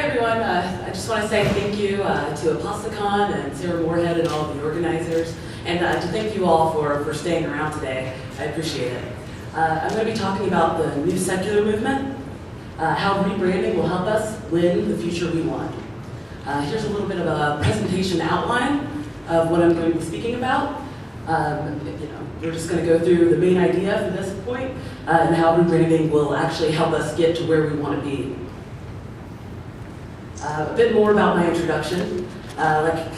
everyone. I just want to say thank you to Apostacon and Sarah Moorhead and all of the organizers, and to thank you all for staying around today. I appreciate it. I'm going to be talking about the new secular movement, how rebranding will help us win the future we want. Here's a little bit of a presentation outline of what I'm going to be speaking about. We're just going to go through the main idea for this point and how rebranding will actually help us get to where we want to be. A bit more about my introduction. Like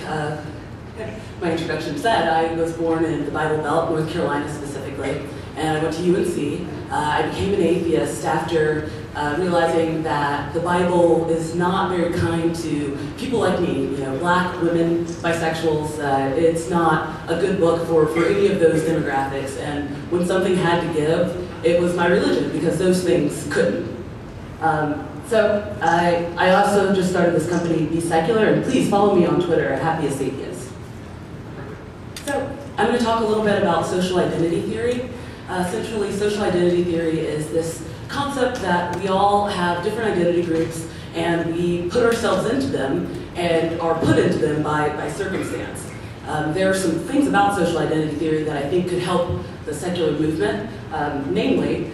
my introduction said, I was born in the Bible Belt, North Carolina specifically, and I went to UNC. I became an atheist after realizing that the Bible is not very kind to people like me, black, women, bisexuals. It's not a good book for any of those demographics, and when something had to give, it was my religion, because those things couldn't. So I also just started this company, Be Secular, and please follow me on Twitter at Happiest Atheist. So I'm going to talk a little bit about social identity theory. Essentially, social identity theory is this concept that we all have different identity groups, and we put ourselves into them and are put into them by circumstance. There are some things about social identity theory that I think could help the secular movement, namely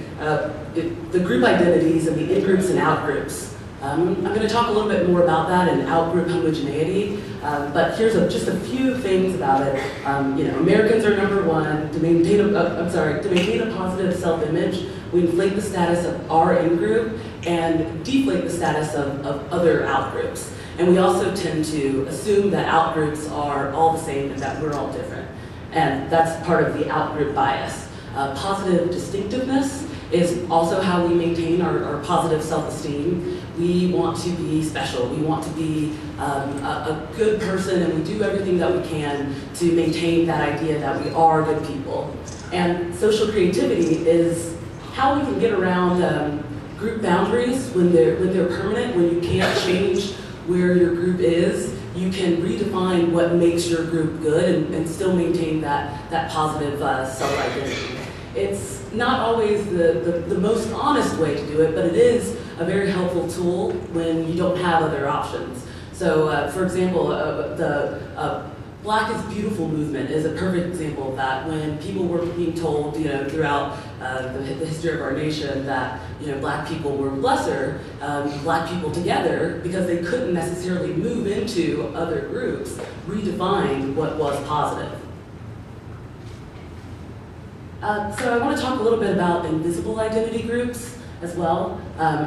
the group identities and the in-groups and out-groups. I'm going to talk a little bit more about that and out-group homogeneity, but here's just a few things about it. Americans are number one. To maintain a positive self-image, we inflate the status of our in-group and deflate the status of other out-groups. And we also tend to assume that out-groups are all the same and that we're all different. And that's part of the out-group bias. Positive distinctiveness is also how we maintain our positive self-esteem. We want to be special. We want to be a good person, and we do everything that we can to maintain that idea that we are good people. And social creativity is how we can get around group boundaries when they're permanent, when you can't change where your group is. You can redefine what makes your group good and still maintain that positive self-identity. It's not always the most honest way to do it, but it is a very helpful tool when you don't have other options. So, for example, the Black is Beautiful movement is a perfect example of that. When people were being told, throughout the history of our nation that, black people were lesser, black people together, because they couldn't necessarily move into other groups, redefined what was positive. So I want to talk a little bit about invisible identity groups as well.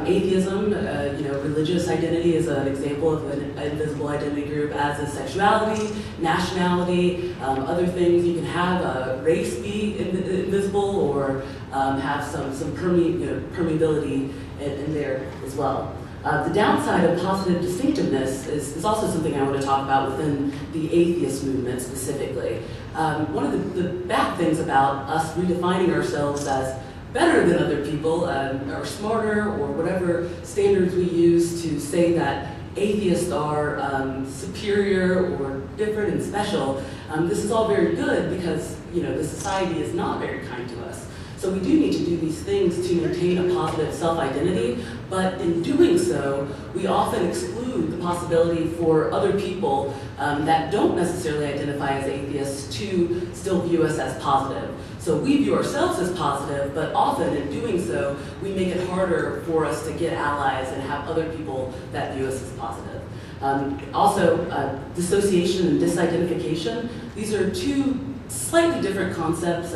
Atheism, religious identity is an example of an invisible identity group, as is sexuality, nationality, other things. You can have race be invisible, or have some permeability in there as well. The downside of positive distinctiveness is also something I want to talk about within the atheist movement specifically. One of the bad things about us redefining ourselves as better than other people, or smarter, or whatever standards we use to say that atheists are superior or different and special, this is all very good because the society is not very kind to us. So we do need to do these things to maintain a positive self-identity, but in doing so, we often exclude the possibility for other people that don't necessarily identify as atheists to still view us as positive. So we view ourselves as positive, but often in doing so, we make it harder for us to get allies and have other people that view us as positive. Also, dissociation and disidentification, these are two slightly different concepts,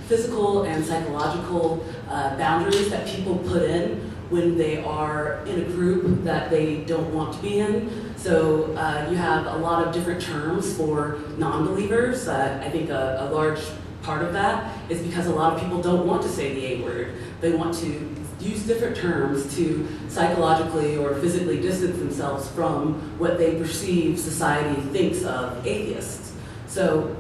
physical and psychological boundaries that people put in when they are in a group that they don't want to be in. So you have a lot of different terms for non-believers. I think a large part of that is because a lot of people don't want to say the A-word. They want to use different terms to psychologically or physically distance themselves from what they perceive society thinks of atheists. So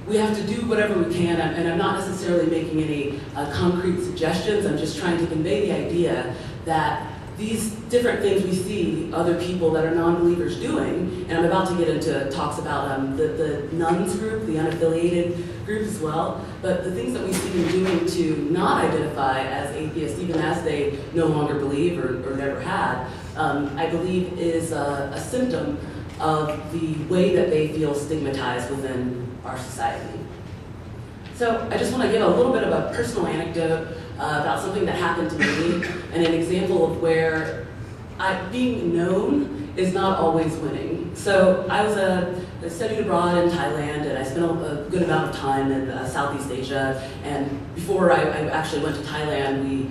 we have to do whatever we can, and I'm not necessarily making any concrete suggestions. I'm just trying to convey the idea that these different things we see other people that are non-believers doing, and I'm about to get into talks about the nuns group, the unaffiliated group as well, but the things that we see them doing to not identify as atheists, even as they no longer believe or never had, I believe is a symptom of the way that they feel stigmatized within our society. So I just want to give a little bit of a personal anecdote about something that happened to me and an example of where being known is not always winning. So I studied abroad in Thailand, and I spent a good amount of time in Southeast Asia. And before I actually went to Thailand,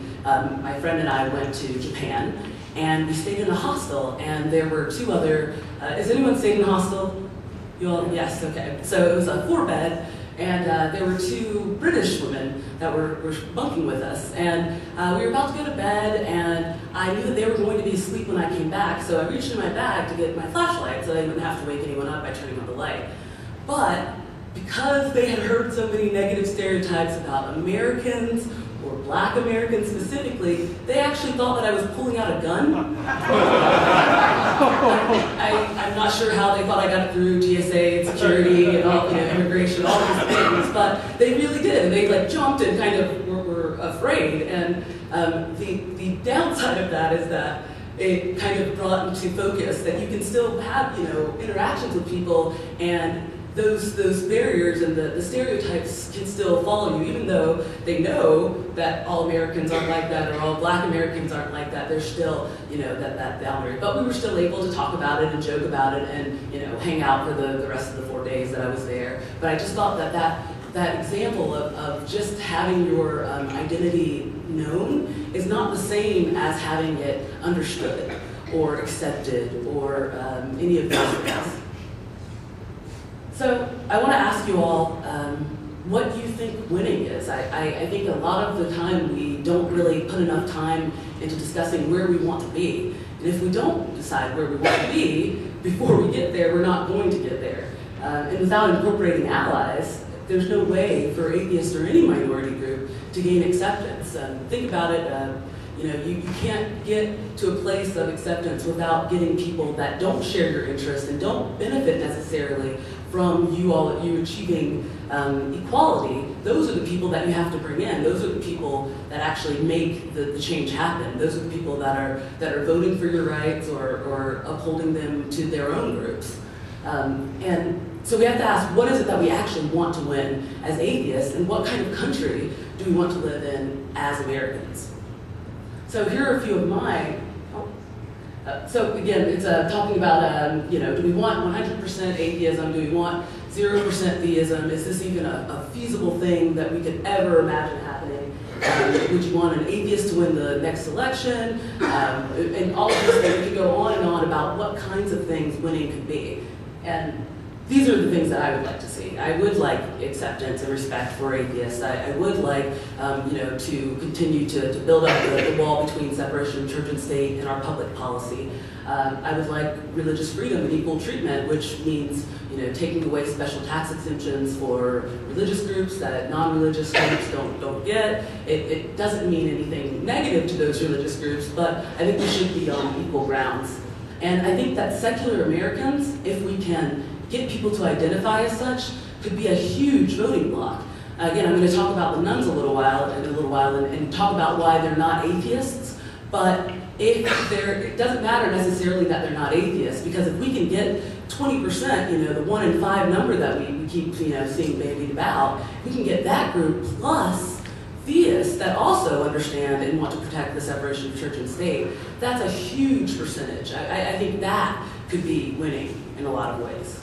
my friend and I went to Japan, and we stayed in a hostel. And there were two other. Has anyone stayed in a hostel? You all? Yes. Okay. So it was a 4-bed. And there were two British women that were bunking with us. And we were about to go to bed, and I knew that they were going to be asleep when I came back, so I reached in my bag to get my flashlight so I wouldn't have to wake anyone up by turning on the light. But because they had heard so many negative stereotypes about Americans, or Black Americans specifically, they actually thought that I was pulling out a gun. I'm not sure how they thought I got through TSA and security and all, immigration, all these things, but they really did. And they jumped and kind of were afraid. And the downside of that is that it kind of brought into focus that you can still have interactions with people, and those barriers and the stereotypes can still follow you, even though they know that all Americans aren't like that or all Black Americans aren't like that. There's still, that boundary. But we were still able to talk about it and joke about it and, hang out for the rest of the 4 days that I was there. But I just thought that example of just having your identity known is not the same as having it understood or accepted or any of those things. So I want to ask you all what you think winning is. I think a lot of the time we don't really put enough time into discussing where we want to be. And if we don't decide where we want to be before we get there, we're not going to get there. And without incorporating allies, there's no way for atheists or any minority group to gain acceptance. Think about it. You can't get to a place of acceptance without getting people that don't share your interests and don't benefit necessarily from you achieving equality. Those are the people that you have to bring in. Those are the people that actually make the change happen. Those are the people that are voting for your rights or upholding them to their own groups. And so we have to ask, what is it that we actually want to win as atheists, and what kind of country do we want to live in as Americans? So here are a few of mine. So again, it's talking about, do we want 100% atheism? Do we want 0% theism? Is this even a feasible thing that we could ever imagine happening? Would you want an atheist to win the next election? And all of this, we could go on and on about what kinds of things winning could be. And these are the things that I would like to see. I would like acceptance and respect for atheists. I would like, to continue to build up the wall between separation of church and state in our public policy. I would like religious freedom and equal treatment, which means, taking away special tax exemptions for religious groups that non-religious groups don't get. It doesn't mean anything negative to those religious groups, but I think we should be on equal grounds. And I think that secular Americans, if we can get people to identify as such, could be a huge voting bloc. Again, I'm going to talk about the nuns in a little while and talk about why they're not atheists, but it doesn't matter necessarily that they're not atheists, because if we can get 20%, the 1 in 5 number that we keep seeing bandied about, we can get that group plus theists that also understand and want to protect the separation of church and state. That's a huge percentage. I think that could be winning in a lot of ways.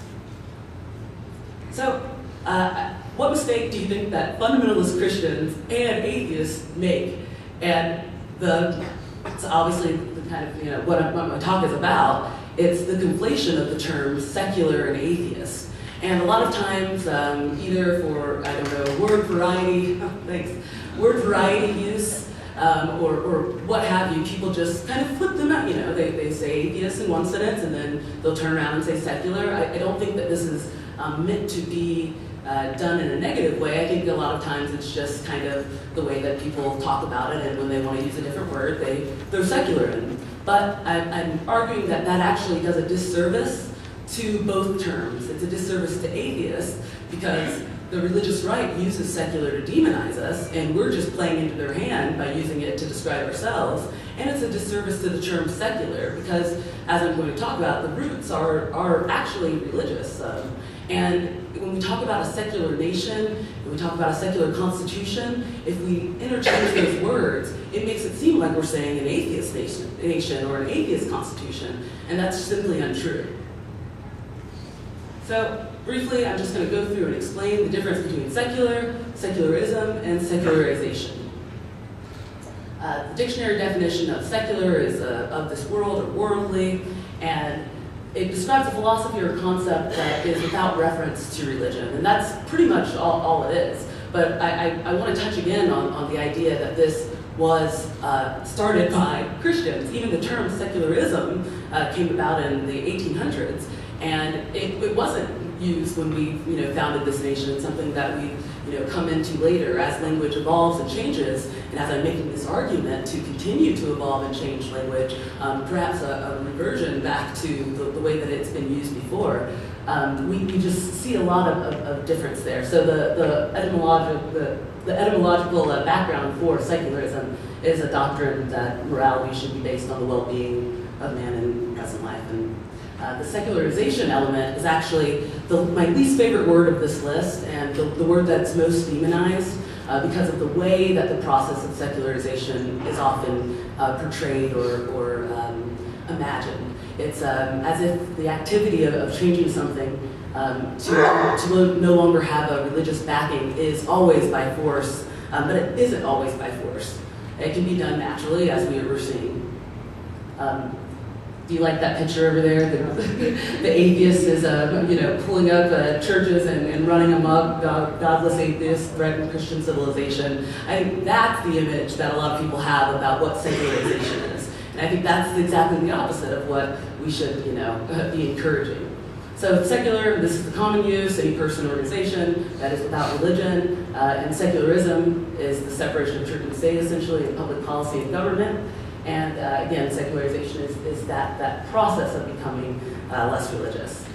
So, what mistake do you think that fundamentalist Christians and atheists make? And it's obviously the kind of, what my talk is about. It's the conflation of the terms secular and atheist. And a lot of times, either for, word variety use, or what have you, people just kind of flip them out. They say atheist in one sentence, and then they'll turn around and say secular. I don't think that this is meant to be done in a negative way. I think a lot of times it's just kind of the way that people talk about it, and when they want to use a different word, they throw secular in. But I'm arguing that that actually does a disservice to both terms. It's a disservice to atheists because the religious right uses secular to demonize us, and we're just playing into their hand by using it to describe ourselves. And it's a disservice to the term secular because, as I'm going to talk about, the roots are actually religious. And when we talk about a secular nation, when we talk about a secular constitution, if we interchange those words, it makes it seem like we're saying an atheist nation or an atheist constitution, and that's simply untrue. So briefly, I'm just going to go through and explain the difference between secular, secularism, and secularization. The dictionary definition of secular is of this world or worldly, and it describes a philosophy or concept that is without reference to religion, and that's pretty much all it is. But I want to touch again on the idea that this was started by Christians. Even the term secularism came about in the 1800s, and it wasn't used when we founded this nation. It's something that we come into later as language evolves and changes, and as I'm making this argument to continue to evolve and change language, perhaps a reversion back to the way that it's been used before. We just see a lot of difference there. So the etymological background for secularism is a doctrine that morality should be based on the well-being of man in present life. And the secularization element is actually my least favorite word of this list, and the word that's most demonized because of the way that the process of secularization is often portrayed or imagined. It's as if the activity of changing something to no longer have a religious backing is always by force, but it isn't always by force. It can be done naturally, as we were seeing. Do you like that picture over there? The atheist is, pulling up churches and running amok. Godless atheists threaten Christian civilization. I think that's the image that a lot of people have about what secularization is. And I think that's exactly the opposite of what we should, be encouraging. So secular, this is the common use, any person or organization that is without religion. And secularism is the separation of church and state, essentially, in public policy and government. And again, secularization is that process of becoming less religious.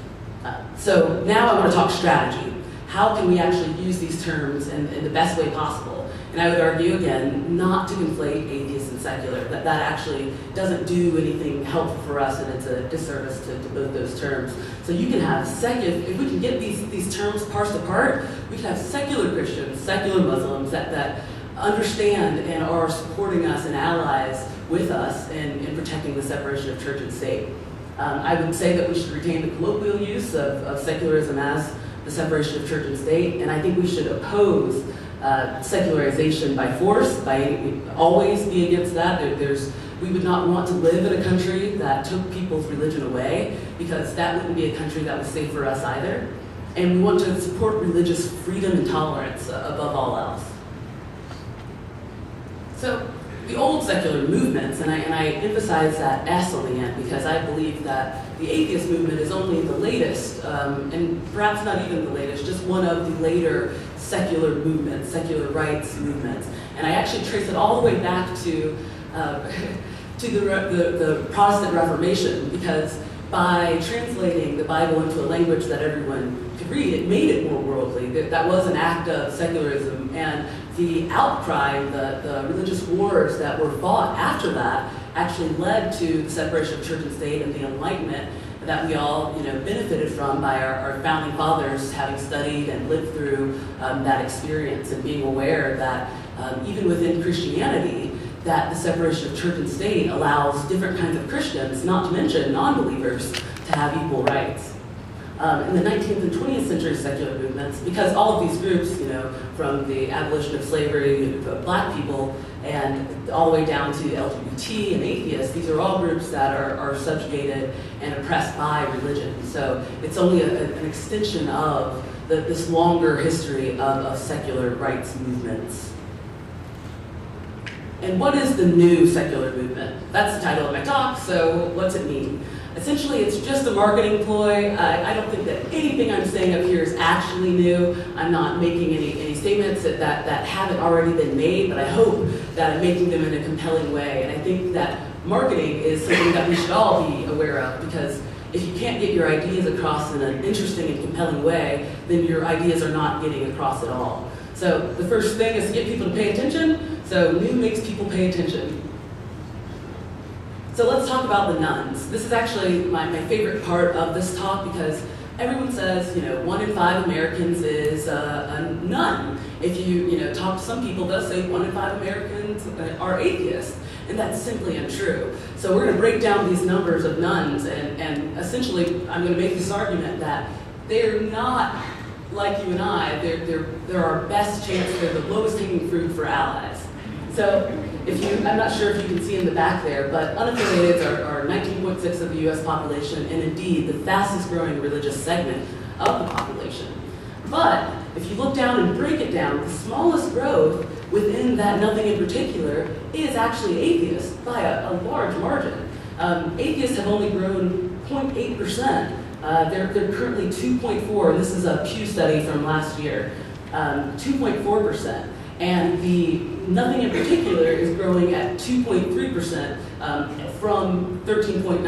So now I want to talk strategy. How can we actually use these terms in the best way possible? And I would argue, again, not to conflate atheist and secular. That actually doesn't do anything helpful for us, and it's a disservice to both those terms. So you can have if we can get these terms parsed apart, we can have secular Christians, secular Muslims that understand and are supporting us and allies with us in protecting the separation of church and state. I would say that we should retain the colloquial use of secularism as the separation of church and state, and I think we should oppose secularization by force, always be against that. We would not want to live in a country that took people's religion away, because that wouldn't be a country that was safe for us either. And we want to support religious freedom and tolerance above all else. So the old secular movements, and I emphasize that S on the end because I believe that the atheist movement is only the latest, and perhaps not even the latest, just one of the later secular movements, secular rights movements. And I actually trace it all the way back to the Protestant Reformation, because by translating the Bible into a language that everyone could read, it made it more worldly. That was an act of secularism, and the outcry, the religious wars that were fought after that actually led to the separation of church and state and the Enlightenment that we all benefited from by our founding fathers having studied and lived through that experience, and being aware that even within Christianity, that the separation of church and state allows different kinds of Christians, not to mention non-believers, to have equal rights. In the 19th and 20th century secular movements, because all of these groups, from the abolition of slavery to black people and all the way down to LGBT and atheists, these are all groups that are subjugated and oppressed by religion. So it's only an extension of this longer history of secular rights movements. And what is the new secular movement? That's the title of my talk, so what's it mean? Essentially, it's just a marketing ploy. I don't think that anything I'm saying up here is actually new. I'm not making any statements that haven't already been made, but I hope that I'm making them in a compelling way. And I think that marketing is something that we should all be aware of, because if you can't get your ideas across in an interesting and compelling way, then your ideas are not getting across at all. So the first thing is to get people to pay attention. So new makes people pay attention. So let's talk about the nuns. This is actually my favorite part of this talk, because everyone says, 1 in 5 Americans is a nun. If you talk to some people, they'll say 1 in 5 Americans are atheists, and that's simply untrue. So we're going to break down these numbers of nuns, and essentially I'm going to make this argument that they're not like you and I. They're our best chance. They're the lowest hanging fruit for allies. So I'm not sure if you can see in the back there, but unaffiliateds are 19.6 of the US population, and indeed the fastest growing religious segment of the population. But if you look down and break it down, the smallest growth within that nothing in particular is actually atheists by a large margin. Atheists have only grown 0.8%. They're currently 2.4, and this is a Pew study from last year, 2.4%. And the nothing in particular is growing at 2.3% from 13.9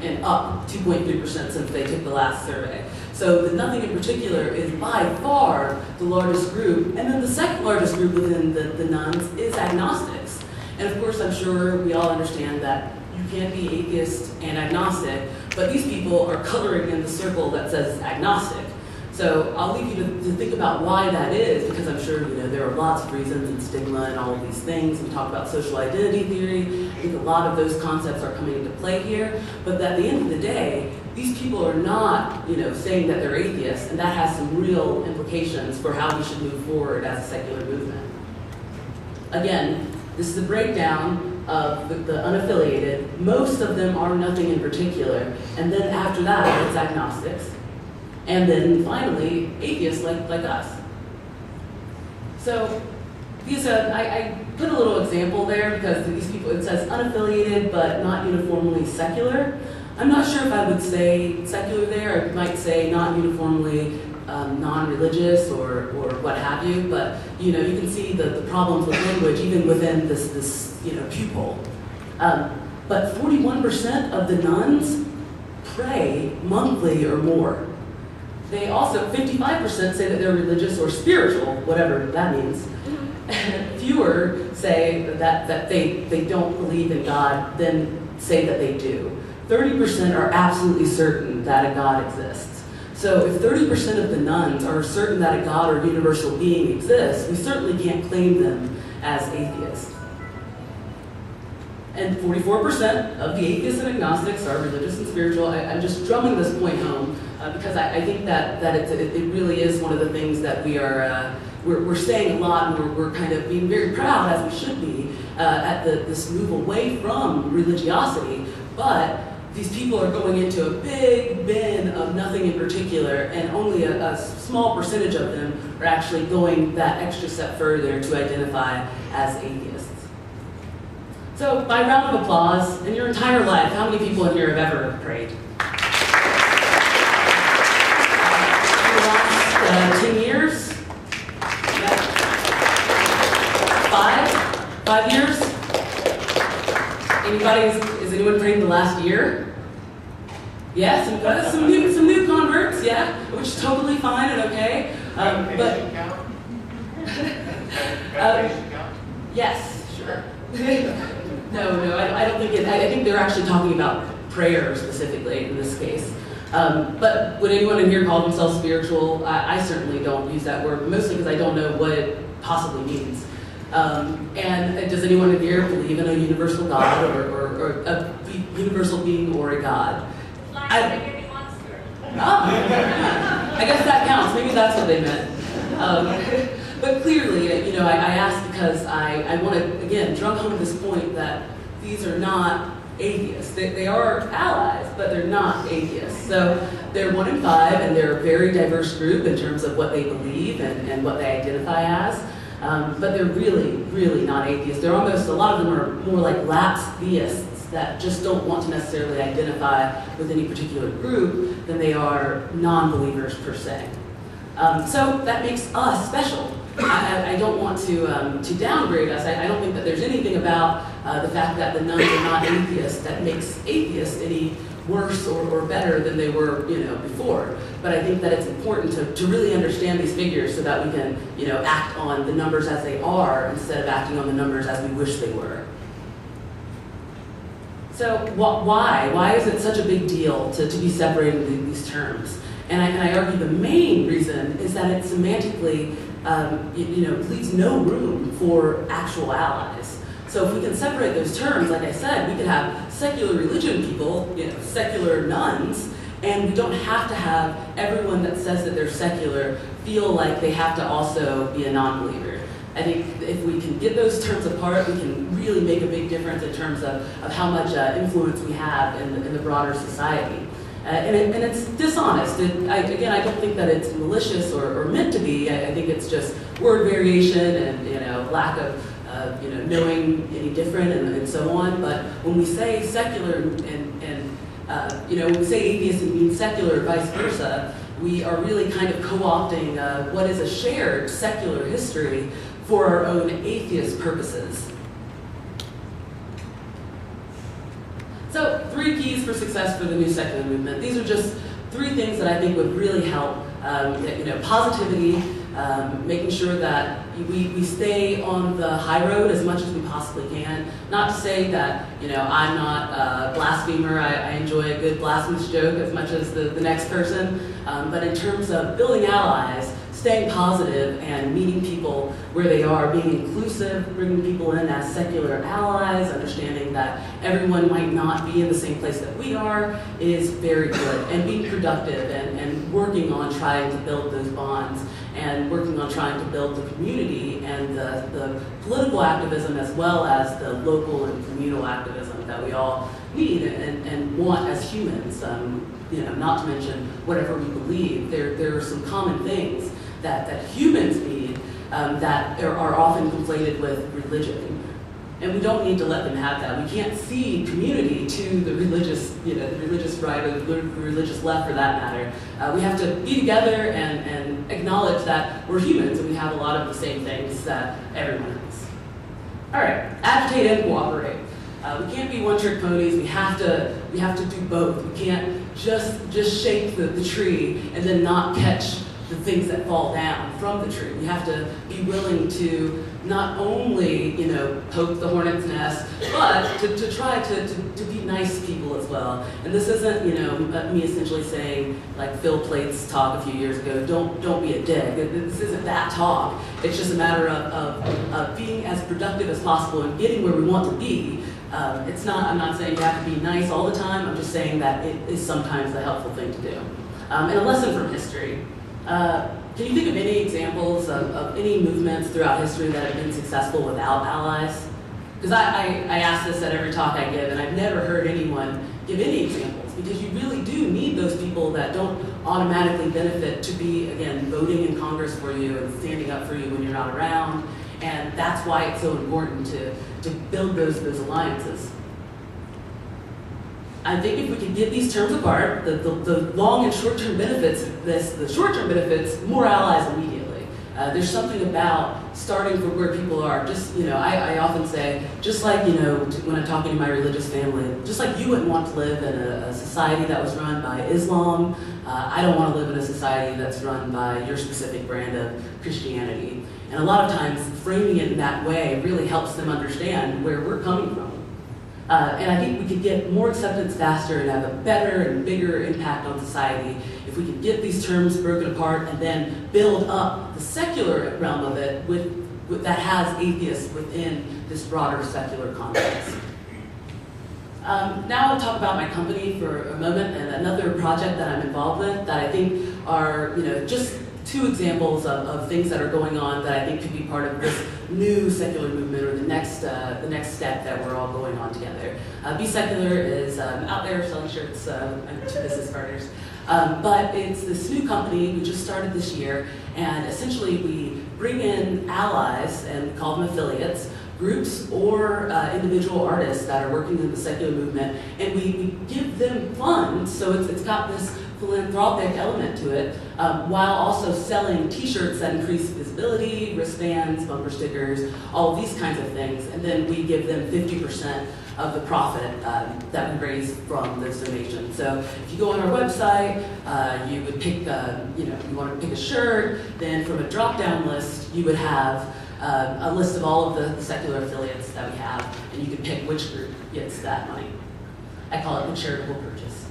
and up 2.3% since they took the last survey. So the nothing in particular is by far the largest group. And then the second largest group within the nuns is agnostics. And of course, I'm sure we all understand that you can't be atheist and agnostic, but these people are coloring in the circle that says agnostic. So I'll leave you to think about why that is, because I'm sure there are lots of reasons, and stigma and all of these things. We talk about social identity theory. I think a lot of those concepts are coming into play here. But at the end of the day, these people are not saying that they're atheists, and that has some real implications for how we should move forward as a secular movement. Again, this is a breakdown of the unaffiliated. Most of them are nothing in particular, and then after that, it's agnostics. And then finally, atheists like us. So these I put a little example there because these people, it says unaffiliated but not uniformly secular. I'm not sure if I would say secular there. I might say not uniformly non-religious or what have you. But you can see the problems with language even within this Pew poll. But 41% of the nuns pray monthly or more. They also, 55% say that they're religious or spiritual, whatever that means. Fewer say that they don't believe in God than say that they do. 30% are absolutely certain that a God exists. So if 30% of the nuns are certain that a God or universal being exists, we certainly can't claim them as atheists. And 44% of the atheists and agnostics are religious and spiritual. I'm just drumming this point home because I think that it really is one of the things that we're saying a lot, and we're kind of being very proud, as we should be, at this move away from religiosity. But these people are going into a big bin of nothing in particular, and only a small percentage of them are actually going that extra step further to identify as atheists. So, by round of applause, in your entire life, how many people in here have ever prayed? In the last 10 years? Yeah. 5 years? Is anyone praying the last year? Yes, yeah, some new converts, yeah, which is totally fine and okay. But yes, sure. No, I don't think it. I think they're actually talking about prayer specifically in this case. But would anyone in here call themselves spiritual? I certainly don't use that word, mostly because I don't know what it possibly means. And does anyone in here believe in a universal God or a universal being or a God? I guess that counts. Maybe that's what they meant. But clearly, I asked because I want to, again, drum home this point that these are not atheists. They are allies, but they're not atheists. So they're 1 in 5, and they're a very diverse group in terms of what they believe and what they identify as. but they're really, really not atheists. They're almost, a lot of them are more like lapsed theists that just don't want to necessarily identify with any particular group than they are non-believers per se. So that makes us special. I don't want to downgrade us. I don't think that there's anything about the fact that the nuns are not atheists that makes atheists any worse or better than they were, before. But I think that it's important to really understand these figures so that we can, act on the numbers as they are instead of acting on the numbers as we wish they were. So why? Why is it such a big deal to be separating these terms? And I argue the main reason is that it semantically, leaves no room for actual allies. So if we can separate those terms, like I said, we could have secular religion people, secular nuns, and we don't have to have everyone that says that they're secular feel like they have to also be a non-believer. I think if we can get those terms apart, we can really make a big difference in terms of how much influence we have in the broader society. And it's dishonest. Again, I don't think that it's malicious or meant to be. I think it's just word variation and lack of knowing any different and so on. But when we say secular and when we say atheist and mean secular, vice versa, we are really kind of co-opting what is a shared secular history for our own atheist purposes. So 3 keys for success for the new secular movement. These are just 3 things that I think would really help. Positivity, making sure that we stay on the high road as much as we possibly can. Not to say that I'm not a blasphemer. I enjoy a good blasphemous joke as much as the next person. But in terms of building allies, staying positive and meeting people where they are, being inclusive, bringing people in as secular allies, understanding that everyone might not be in the same place that we are is very good. And being productive and working on trying to build those bonds and working on trying to build the community and the political activism as well as the local and communal activism that we all need and want as humans. Not to mention whatever we believe. There are some common things that humans need that are often conflated with religion. And we don't need to let them have that. We can't cede community to the religious, the religious right or the religious left for that matter. We have to be together and acknowledge that we're humans and we have a lot of the same things that everyone has. All right, agitate and cooperate. We can't be one-trick ponies. We have to do both. We can't just shake the tree and then not catch the things that fall down from the tree. We have to be willing to not only, poke the hornet's nest, but to try to be nice people as well. And this isn't, me essentially saying, like Phil Plate's talk a few years ago, don't be a dick. This isn't that talk. It's just a matter of being as productive as possible and getting where we want to be. I'm not saying you have to be nice all the time. I'm just saying that it is sometimes a helpful thing to do. And a lesson from history. Can you think of any examples of any movements throughout history that have been successful without allies? Because I ask this at every talk I give, and I've never heard anyone give any examples, because you really do need those people that don't automatically benefit to be, again, voting in Congress for you and standing up for you when you're not around. And that's why it's so important to build those alliances. I think if we could get these terms apart, the long and short-term benefits of this, the short-term benefits, more allies immediately. There's something about starting from where people are. Just, I often say, just like, when I'm talking to my religious family, just like you wouldn't want to live in a society that was run by Islam, I don't want to live in a society that's run by your specific brand of Christianity. And a lot of times, framing it in that way really helps them understand where we're coming from. And I think we could get more acceptance faster and have a better and bigger impact on society if we could get these terms broken apart and then build up the secular realm of it that has atheists within this broader secular context. Now I'll talk about my company for a moment and another project that I'm involved with that I think are just 2 examples of things that are going on that I think could be part of this new secular movement or the next step that we're all going on together. Be Secular is out there selling shirts to business partners. But it's this new company we just started this year, and essentially we bring in allies and call them affiliates, groups or individual artists that are working in the secular movement, and we give them funds, so it's got this philanthropic element to it, while also selling t-shirts that increase visibility, wristbands, bumper stickers, all of these kinds of things, and then we give them 50% of the profit that we raise from those donations. So if you go on our website, you would pick, you want to pick a shirt, then from a drop-down list, you would have a list of all of the secular affiliates that we have, and you can pick which group gets that money. I call it the charitable purchase.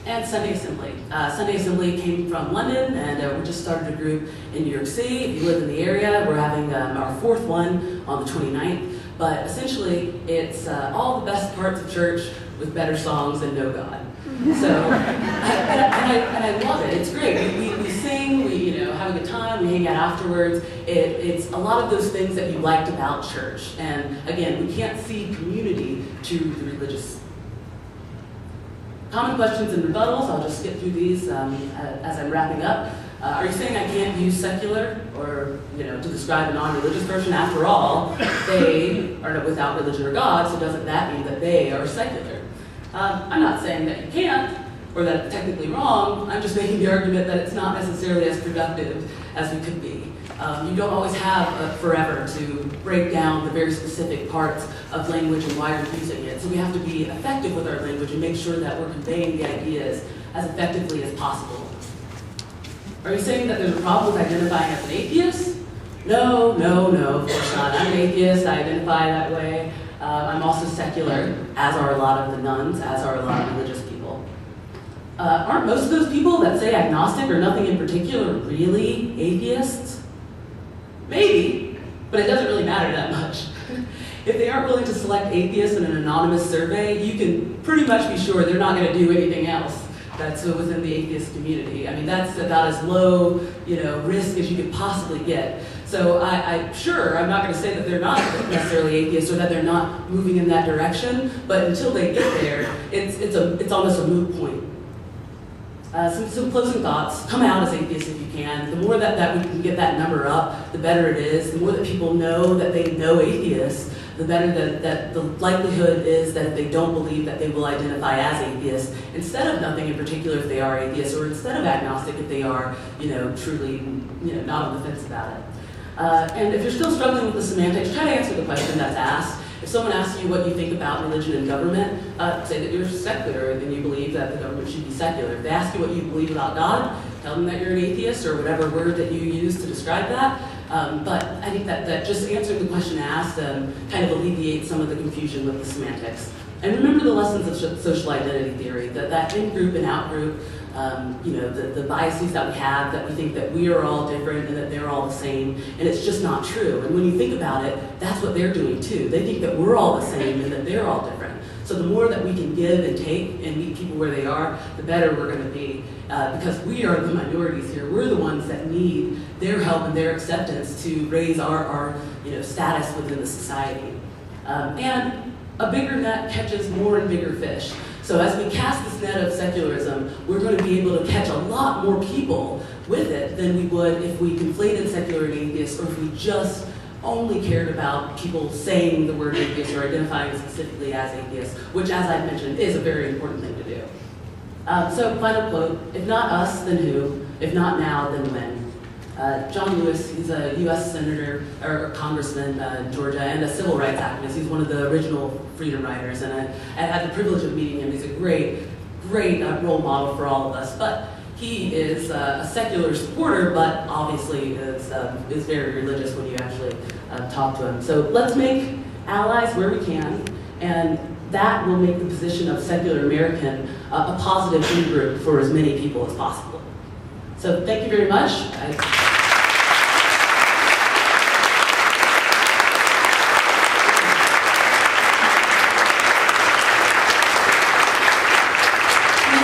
And Sunday Assembly. Sunday Assembly came from London, and we just started a group in New York City. If you live in the area, we're having our fourth one on the 29th. But essentially, it's all the best parts of church with better songs and no God. So, and I love it. It's great. We sing, we have a good time, we hang out afterwards. It's a lot of those things that you liked about church. And again, we can't see community to the religious. Common questions and rebuttals. I'll just skip through these as I'm wrapping up. Are you saying I can't use secular or to describe a non-religious person? After all, they are without religion or God, so doesn't that mean that they are secular? I'm not saying that you can't or that it's technically wrong. I'm just making the argument that it's not necessarily as productive as we could be. You don't always have forever to break down the very specific parts of language and why you're using it. So we have to be effective with our language and make sure that we're conveying the ideas as effectively as possible. Are you saying that there's a problem with identifying as an atheist? No, of course not. I'm an atheist, I identify that way. I'm also secular, as are a lot of the nuns, as are a lot of religious people. Aren't most of those people that say agnostic or nothing in particular really atheists? Maybe, but it doesn't really matter that much. If they aren't willing to select atheists in an anonymous survey, you can pretty much be sure they're not going to do anything else that's within the atheist community. I mean, that's about as low, risk as you could possibly get. So I'm not going to say that they're not necessarily atheists or that they're not moving in that direction, but until they get there, it's almost a moot point. Some closing thoughts. Come out as atheists if you can. The more that we can get that number up, the better it is. The more that people know that they know atheists, the better that the likelihood is that if they don't believe that they will identify as atheists, instead of nothing in particular if they are atheists, or instead of agnostic if they are, truly, not on the fence about it. And if you're still struggling with the semantics, try to answer the question that's asked. If someone asks you what you think about religion and government, say that you're secular and you believe that the government should be secular. If they ask you what you believe about God, tell them that you're an atheist or whatever word that you use to describe that. But I think that just answering the question asked kind of alleviates some of the confusion with the semantics. And remember the lessons of social identity theory, that in-group and out-group, the biases that we have, that we think that we are all different and that they're all the same, and it's just not true. And when you think about it, that's what they're doing too. They think that we're all the same and that they're all different. So the more that we can give and take and meet people where they are, the better we're going to be. Because we are the minorities here. We're the ones that need their help and their acceptance to raise our status within the society. And a bigger net catches more and bigger fish. So as we cast this net of secularism, we're going to be able to catch a lot more people with it than we would if we conflated secular and atheist, or if we just only cared about people saying the word atheist or identifying specifically as atheist, which, as I mentioned, is a very important thing to do. So final quote, if not us, then who? If not now, then when? John Lewis, he's a U.S. senator or congressman in Georgia and a civil rights activist. He's one of the original freedom riders, and I had the privilege of meeting him. He's a great role model for all of us. But he is a secular supporter, but obviously is very religious when you actually talk to him. So let's make allies where we can, and that will make the position of secular American a positive in-group for as many people as possible. So thank you very much. Please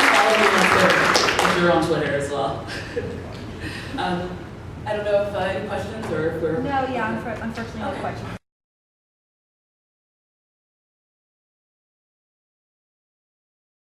follow me on Twitter, if you're on Twitter as well. I don't know if any questions or if we're... No, yeah, unfortunately, no Okay. questions.